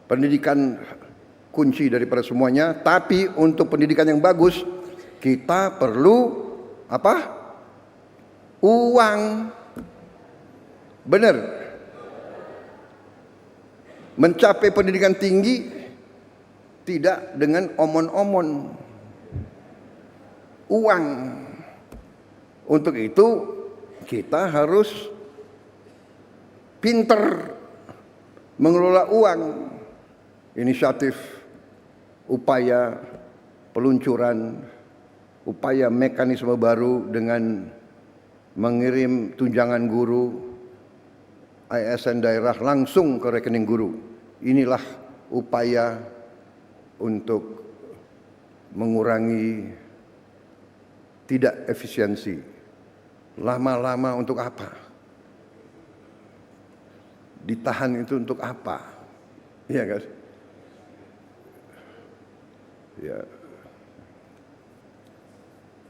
Pendidikan kunci daripada semuanya, tapi untuk pendidikan yang bagus kita perlu apa? Uang. Benar. Mencapai pendidikan tinggi tidak dengan omon-omon. Uang. Untuk itu kita harus pinter mengelola uang. Inisiatif, upaya peluncuran, upaya mekanisme baru dengan mengirim tunjangan guru ASN daerah langsung ke rekening guru. Inilah upaya untuk mengurangi tidak efisiensi. Lama-lama untuk apa? Ditahan itu untuk apa? Iya kan? Ya.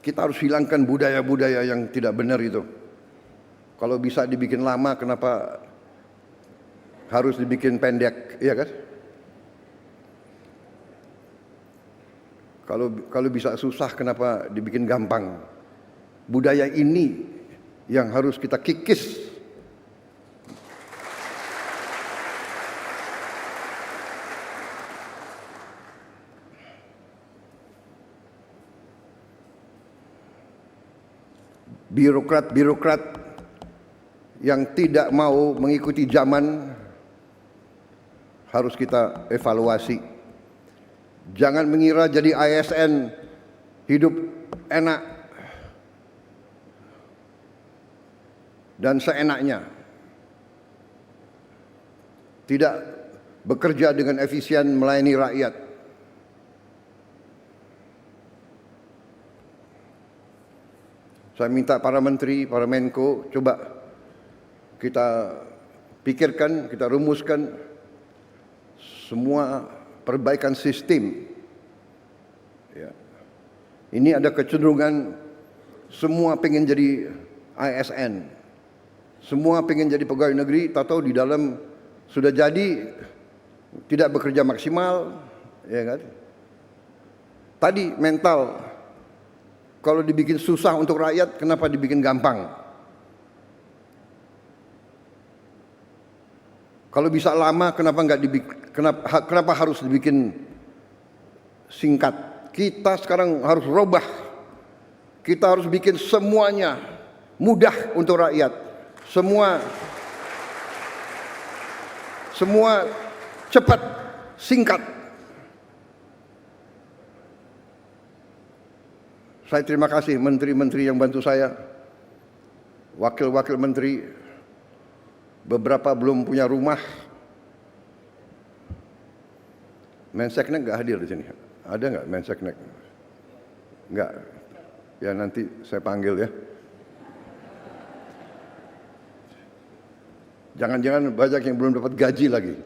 Kita harus hilangkan budaya-budaya yang tidak benar itu. Kalau bisa dibikin lama, kenapa harus dibikin pendek, iya kan? Kalau bisa susah, kenapa dibikin gampang? Budaya ini yang harus kita kikis. Birokrat-birokrat yang tidak mau mengikuti zaman harus kita evaluasi. Jangan mengira jadi ASN hidup enak dan seenaknya. Tidak bekerja dengan efisien melayani rakyat. Saya minta para menteri, para menko, coba kita pikirkan, kita rumuskan semua perbaikan sistem. Ya. Ini ada kecenderungan semua pengen jadi ASN, semua pengen jadi pegawai negeri, tahu di dalam sudah jadi tidak bekerja maksimal, ya kan? Tadi mental. Kalau dibikin susah untuk rakyat, kenapa dibikin gampang? Kalau bisa lama, kenapa harus dibikin singkat? Kita sekarang harus robah. Kita harus bikin semuanya mudah untuk rakyat. Semua cepat, singkat. Saya terima kasih menteri-menteri yang bantu saya, wakil-wakil menteri, beberapa belum punya rumah. Menseknek nggak hadir di sini? Ada nggak Menseknek? Nggak. Ya nanti saya panggil ya. Jangan-jangan banyak yang belum dapat gaji lagi.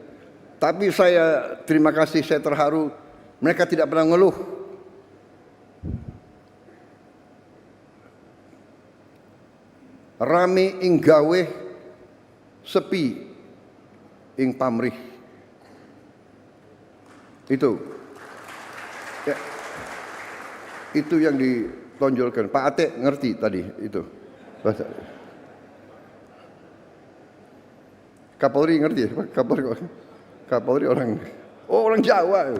Tapi saya terima kasih, saya terharu. Mereka tidak pernah ngeluh. Rame ing gawe, sepi ing pamrih. Itu ya, itu yang ditonjolkan. Pak Ate ngerti tadi itu bahasa. Kapolri ngerti? Kapolri orang Jawa.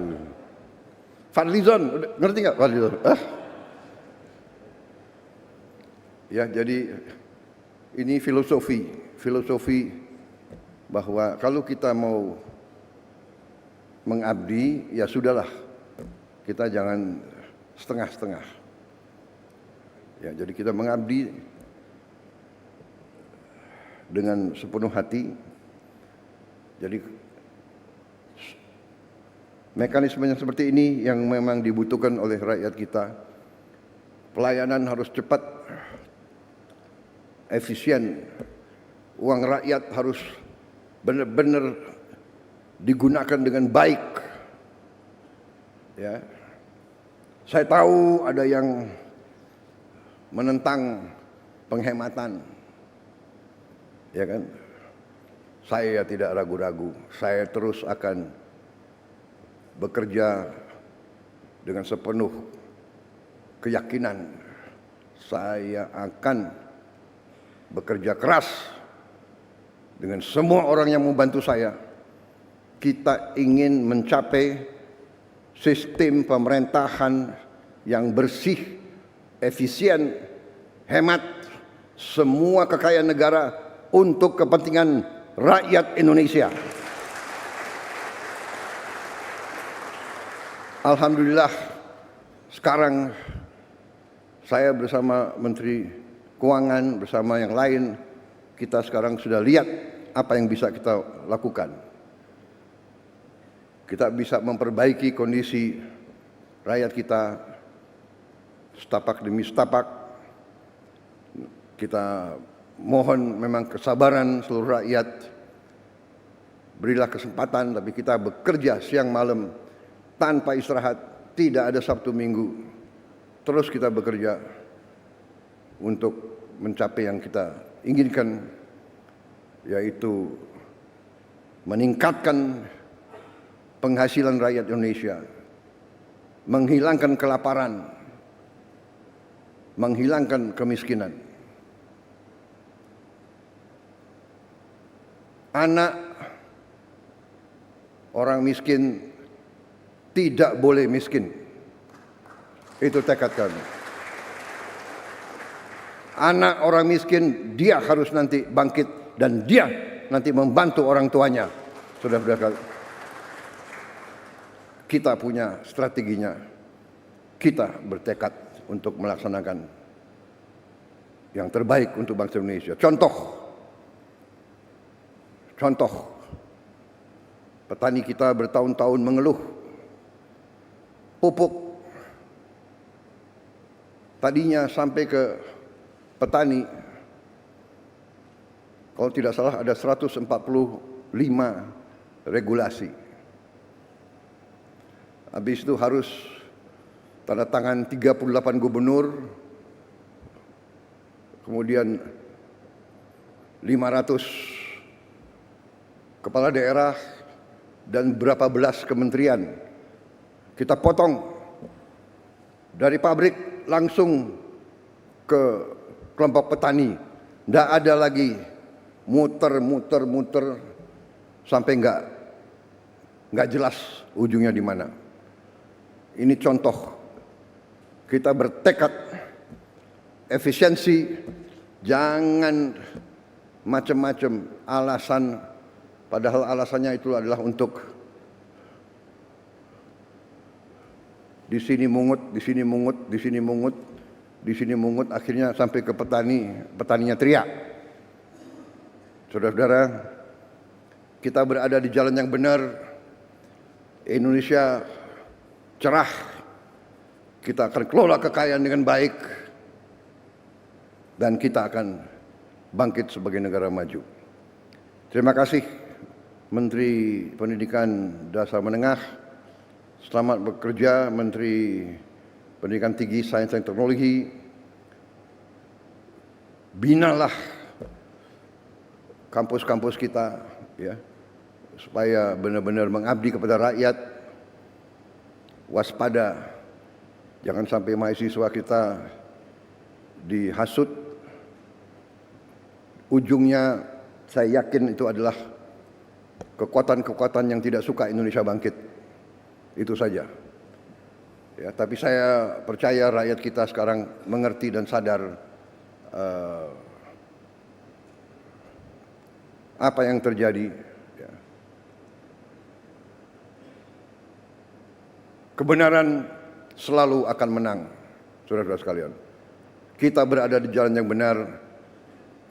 Fadlizon ngerti nggak Fadlizon? Ya, jadi ini filosofi bahwa kalau kita mau mengabdi, ya sudahlah, kita jangan setengah-setengah. Ya, jadi kita mengabdi dengan sepenuh hati. Jadi mekanisme yang seperti ini yang memang dibutuhkan oleh rakyat kita. Pelayanan harus cepat, efisien, uang rakyat harus benar-benar digunakan dengan baik. Ya, saya tahu ada yang menentang penghematan, ya kan? Saya tidak ragu-ragu, saya terus akan bekerja dengan sepenuh keyakinan. Saya akan bekerja keras dengan semua orang yang membantu saya. Kita ingin mencapai sistem pemerintahan yang bersih, efisien, hemat, semua kekayaan negara untuk kepentingan rakyat Indonesia. Alhamdulillah, sekarang saya bersama Menteri Keuangan, bersama yang lain, kita sekarang sudah lihat apa yang bisa kita lakukan. Kita bisa memperbaiki kondisi rakyat kita setapak demi setapak. Kita mohon memang kesabaran seluruh rakyat. Berilah kesempatan, tapi kita bekerja siang malam tanpa istirahat, tidak ada Sabtu Minggu. Terus kita bekerja untuk mencapai yang kita inginkan, yaitu meningkatkan penghasilan rakyat Indonesia, menghilangkan kelaparan, menghilangkan kemiskinan. Anak orang miskin tidak boleh miskin. Itu tekad kami. Anak orang miskin, dia harus nanti bangkit dan dia nanti membantu orang tuanya. Saudara-saudara, kita punya strateginya. Kita bertekad untuk melaksanakan yang terbaik untuk bangsa Indonesia. Contoh, petani kita bertahun-tahun mengeluh pupuk. Tadinya sampai ke petani, kalau tidak salah ada 145 regulasi. Habis itu harus tanda tangan 38 gubernur, kemudian 500 kepala daerah dan berapa belas kementerian. Kita potong dari pabrik langsung ke kelompok petani. Tidak ada lagi muter sampai nggak jelas ujungnya di mana. Ini contoh kita bertekad efisiensi, jangan macam-macam alasan, padahal alasannya itu adalah untuk di sini mungut, akhirnya sampai ke petaninya teriak. Saudara-saudara, kita berada di jalan yang benar. Indonesia cerah. Kita akan kelola kekayaan dengan baik dan kita akan bangkit sebagai negara maju. Terima kasih Menteri Pendidikan Dasar Menengah. Selamat bekerja Menteri Pendidikan Tinggi, Sains dan Teknologi. Binalah kampus-kampus kita, ya, supaya benar-benar mengabdi kepada rakyat. Waspada, jangan sampai mahasiswa kita dihasut. Ujungnya saya yakin itu adalah kekuatan-kekuatan yang tidak suka Indonesia bangkit. Itu saja. Ya, tapi saya percaya rakyat kita sekarang mengerti dan sadar apa yang terjadi. Ya. Kebenaran selalu akan menang, saudara-saudara sekalian. Kita berada di jalan yang benar.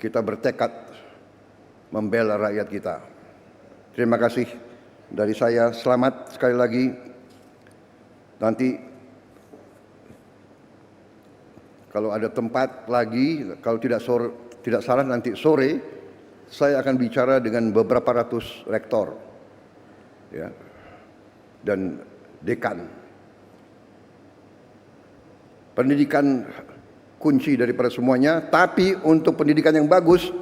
Kita bertekad membela rakyat kita. Terima kasih dari saya. Selamat sekali lagi. Nanti kalau ada tempat lagi, kalau tidak salah nanti sore saya akan bicara dengan beberapa ratus rektor, ya, dan dekan. Pendidikan kunci daripada semuanya, tapi untuk pendidikan yang bagus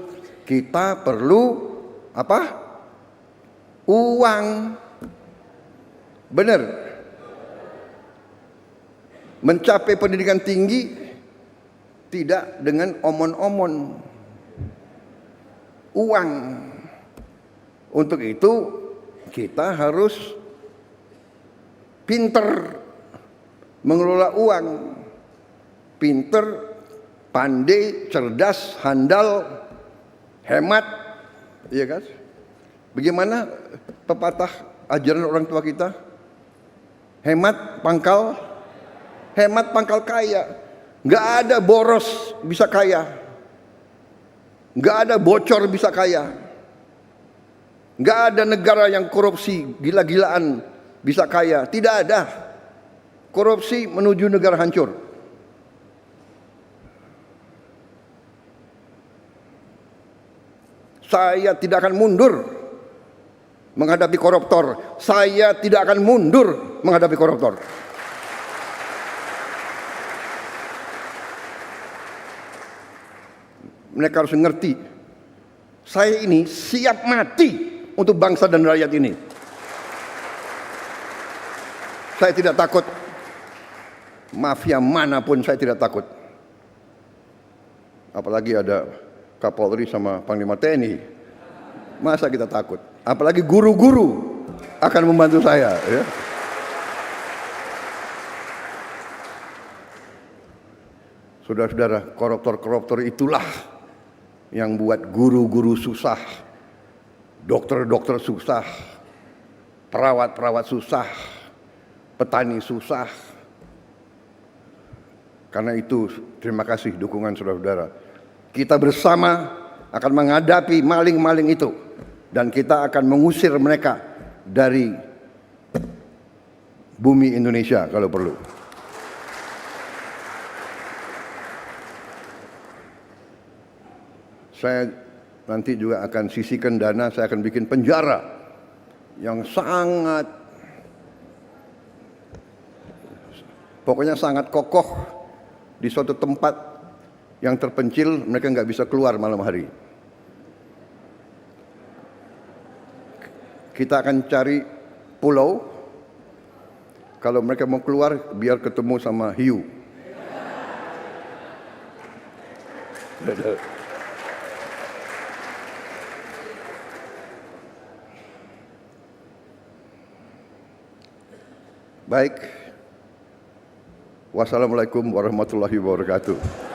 kita perlu apa? Uang. Benar. Mencapai pendidikan tinggi tidak dengan omon-omon uang. Untuk itu kita harus pinter mengelola uang, pinter, pandai, cerdas, handal, hemat, iya kan? Bagaimana pepatah ajaran orang tua kita? Hemat pangkal kaya. Nggak ada boros bisa kaya, nggak ada bocor bisa kaya, nggak ada negara yang korupsi gila-gilaan bisa kaya, tidak ada. Korupsi menuju negara hancur. Saya tidak akan mundur menghadapi koruptor. Saya tidak akan mundur menghadapi koruptor. Mereka harus mengerti, saya ini siap mati untuk bangsa dan rakyat ini. Saya tidak takut. Mafia manapun saya tidak takut. Apalagi ada Kapolri sama Panglima TNI. Masa kita takut? Apalagi guru-guru akan membantu saya. Ya. Saudara-saudara, koruptor-koruptor itulah yang buat guru-guru susah, dokter-dokter susah, perawat-perawat susah, petani susah. Karena itu terima kasih dukungan saudara-saudara. Kita bersama akan menghadapi maling-maling itu, dan kita akan mengusir mereka dari bumi Indonesia kalau perlu. Saya nanti juga akan sisihkan dana, saya akan bikin penjara yang sangat, pokoknya sangat kokoh di suatu tempat yang terpencil, mereka nggak bisa keluar malam hari. Kita akan cari pulau, kalau mereka mau keluar biar ketemu sama hiu. Baik. Wassalamualaikum warahmatullahi wabarakatuh.